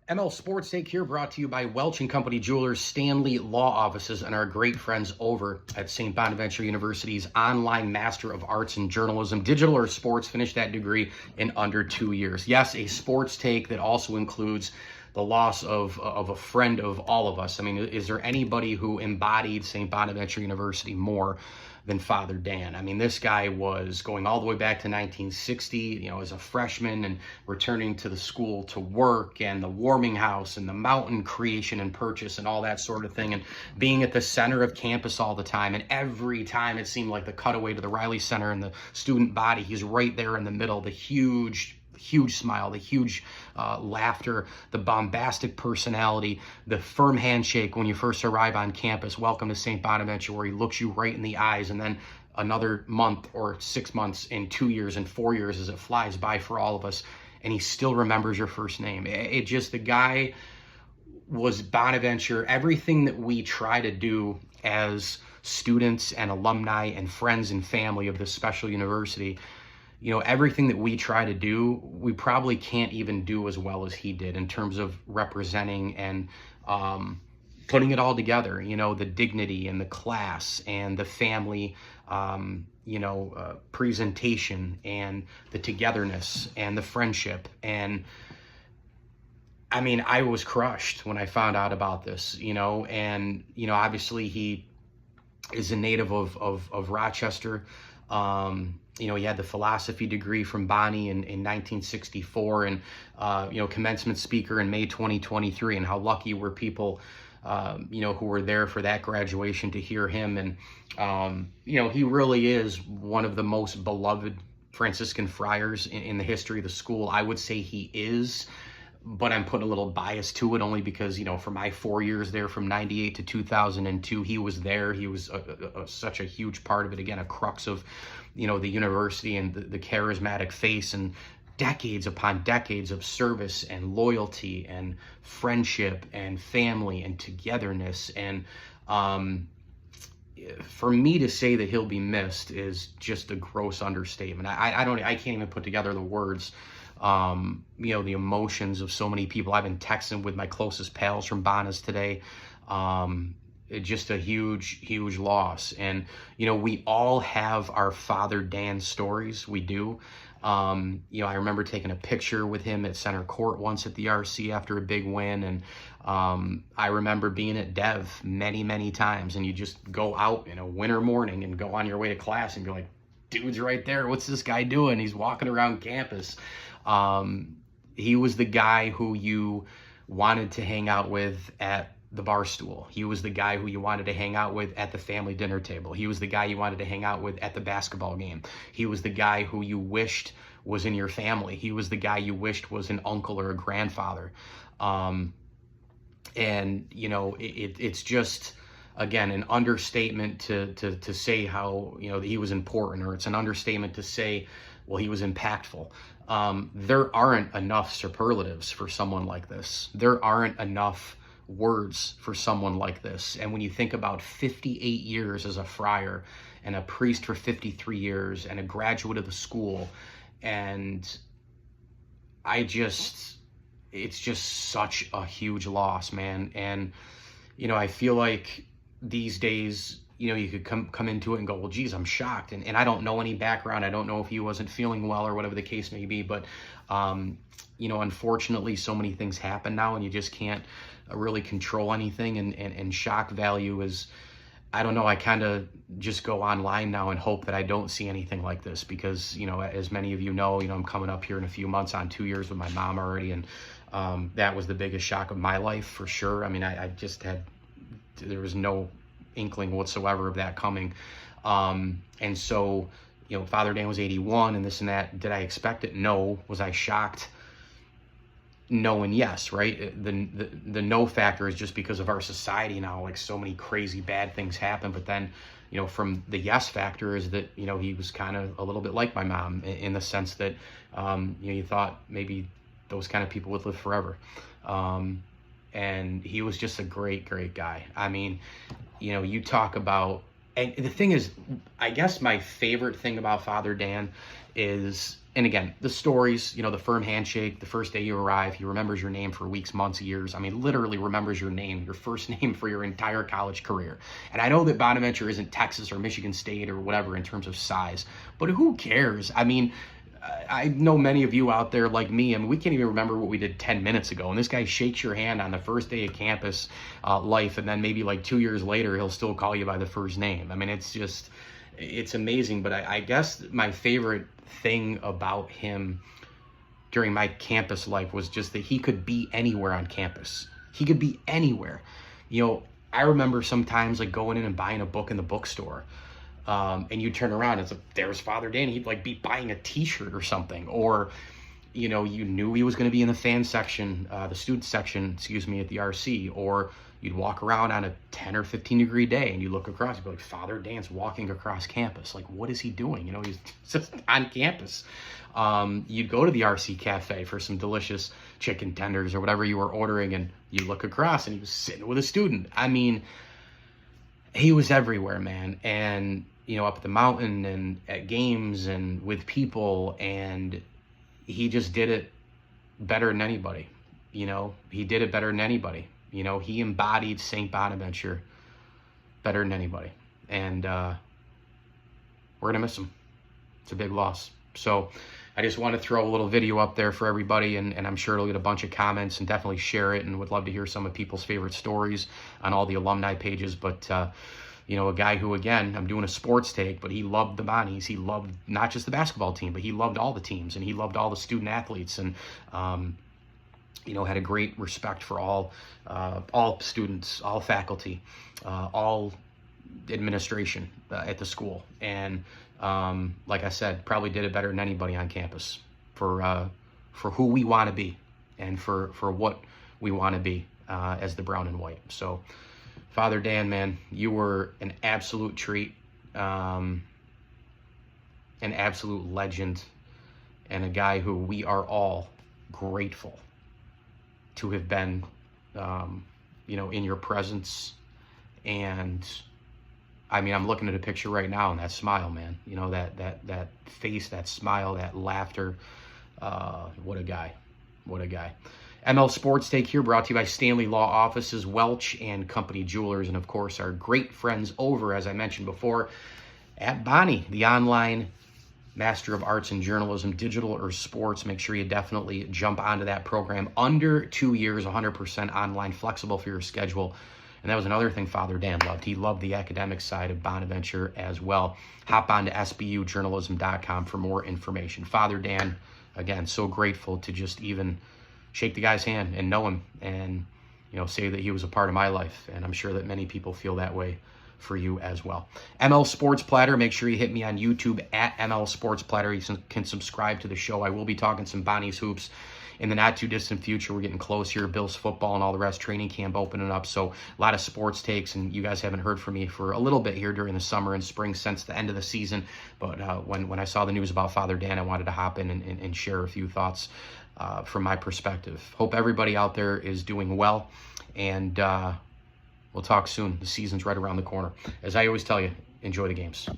ML Sports Take here, brought to you by Welch & Company Jewelers, Stanley Law Offices, and our great friends over at St. Bonaventure University's online Master of Arts in Journalism. Digital or sports, finished that degree in under 2 years. Yes, a sports take that also includes the loss of a friend of all of us. I mean, is there anybody who embodied St. Bonaventure University more than Father Dan? I mean, this guy was going all the way back to 1960, as a freshman, and returning to the school to work, and the warming house and the mountain creation and purchase and all that sort of thing, and being at the center of campus all the time. And every time it seemed like the cutaway to the Riley Center and the student body, he's right there in the middle, the huge smile, the huge laughter, the bombastic personality, the firm handshake when you first arrive on campus. Welcome to St. Bonaventure, where he looks you right in the eyes, and then another month or 6 months and 2 years and 4 years as it flies by for all of us, and he still remembers your first name. The guy was Bonaventure. Everything that we try to do as students and alumni and friends and family of this special university, everything that we try to do, we probably can't even do as well as he did in terms of representing and putting it all together, the dignity and the class and the family, presentation and the togetherness and the friendship. And I mean, I was crushed when I found out about this, and, obviously he is a native of Rochester. He had the philosophy degree from Bonnie in 1964, and, commencement speaker in May 2023. And how lucky were people, who were there for that graduation to hear him. And, he really is one of the most beloved Franciscan friars in the history of the school. I would say he is, but I'm putting a little bias to it only because, for my 4 years there from 98 to 2002, he was there. He was such a huge part of it. Again, a crux of, the university, and the charismatic face, and decades upon decades of service and loyalty and friendship and family and togetherness. And for me to say that he'll be missed is just a gross understatement. I can't even put together the words. The emotions of so many people. I've been texting with my closest pals from Bonas today. Just a huge loss. And, we all have our Father Dan stories. We do. I remember taking a picture with him at center court once at the RC after a big win. And I remember being at Dev many times, and you just go out in a winter morning and go on your way to class and be like, dude's right there. What's this guy doing? He's walking around campus. He was the guy who you wanted to hang out with at the bar stool. He was the guy who you wanted to hang out with at the family dinner table. He was the guy you wanted to hang out with at the basketball game. He was the guy who you wished was in your family. He was the guy you wished was an uncle or a grandfather. It's just, again, an understatement to say how, he was important, or it's an understatement to say, well, he was impactful. There aren't enough superlatives for someone like this. There aren't enough words for someone like this. And when you think about 58 years as a friar, and a priest for 53 years, and a graduate of the school, and it's just such a huge loss, man. And, I feel like these days, you could come into it and go, well, geez, I'm shocked. And I don't know any background. I don't know if he wasn't feeling well or whatever the case may be. But, unfortunately, so many things happen now, and you just can't really control anything. And shock value is, I don't know, I kind of just go online now and hope that I don't see anything like this, because, as many of you know, I'm coming up here in a few months on 2 years with my mom already. And that was the biggest shock of my life, for sure. I mean, there was no inkling whatsoever of that coming. And so, Father Dan was 81 and this and that. Did I expect it? No. Was I shocked? No and yes, right? The no factor is just because of our society now, like so many crazy bad things happen. But then, from the yes factor is that, he was kind of a little bit like my mom in the sense that, you thought maybe those kind of people would live forever. And he was just a great guy. I mean, you talk about, and the thing is, I guess my favorite thing about Father Dan is And again, the stories, the firm handshake, the first day you arrive, he remembers your name for weeks, months, years. I mean, literally remembers your name, your first name for your entire college career. And I know that Bonaventure isn't Texas or Michigan State or whatever in terms of size, but who cares? I mean, I know many of you out there like me, and we can't even remember what we did 10 minutes ago. And this guy shakes your hand on the first day of campus life, and then maybe like 2 years later, he'll still call you by the first name. I mean, it's amazing. But I guess my favorite thing about him during my campus life was just that he could be anywhere on campus. He could be anywhere. I remember sometimes like going in and buying a book in the bookstore. And you turn around, it's like, there's Father Dan. He'd like be buying a t-shirt or something, or, you knew he was going to be in the fan section, the student section, at the RC, or you'd walk around on a 10 or 15 degree day and you look across, you'd be like, Father Dan's walking across campus. Like, what is he doing? He's just on campus. You'd go to the RC cafe for some delicious chicken tenders or whatever you were ordering, and you look across and he was sitting with a student. I mean, he was everywhere, man. And, up at the mountain and at games and with people, and he just did it better than anybody. He did it better than anybody. He embodied St. Bonaventure better than anybody. And we're going to miss him. It's a big loss. So I just want to throw a little video up there for everybody, and I'm sure it'll get a bunch of comments, and definitely share it, and would love to hear some of people's favorite stories on all the alumni pages. But, a guy who, again, I'm doing a sports take, but he loved the Bonnies. He loved not just the basketball team, but he loved all the teams, and he loved all the student athletes, and, had a great respect for all students, all faculty, all administration at the school. And like I said, probably did it better than anybody on campus for who we want to be and for what we want to be as the brown and white. So Father Dan, man, you were an absolute treat, an absolute legend, and a guy who we are all grateful to have been, in your presence. And I mean, I'm looking at a picture right now, and that smile, man, that face, that smile, that laughter. What a guy. What a guy. ML Sports Take here, brought to you by Stanley Law Offices, Welch and Company Jewelers, and of course our great friends over, as I mentioned before, at Bonnie, the online Master of Arts in Journalism, digital or sports. Make sure you definitely jump onto that program. Under 2 years, 100% online, flexible for your schedule. And that was another thing Father Dan loved. He loved the academic side of Bonaventure as well. Hop on to sbujournalism.com for more information. Father Dan, again, so grateful to just even shake the guy's hand and know him, and say that he was a part of my life. And I'm sure that many people feel that way for you as well. ML Sports Platter, make sure you hit me on YouTube at ML Sports Platter. You can subscribe to the show. I will be talking some Bonnie's hoops in the not too distant future. We're getting close here. Bills football and all the rest, training camp opening up. So a lot of sports takes, and you guys haven't heard from me for a little bit here during the summer and spring since the end of the season. But when I saw the news about Father Dan, I wanted to hop in and share a few thoughts from my perspective. Hope everybody out there is doing well, and we'll talk soon. The season's right around the corner. As I always tell you, enjoy the games.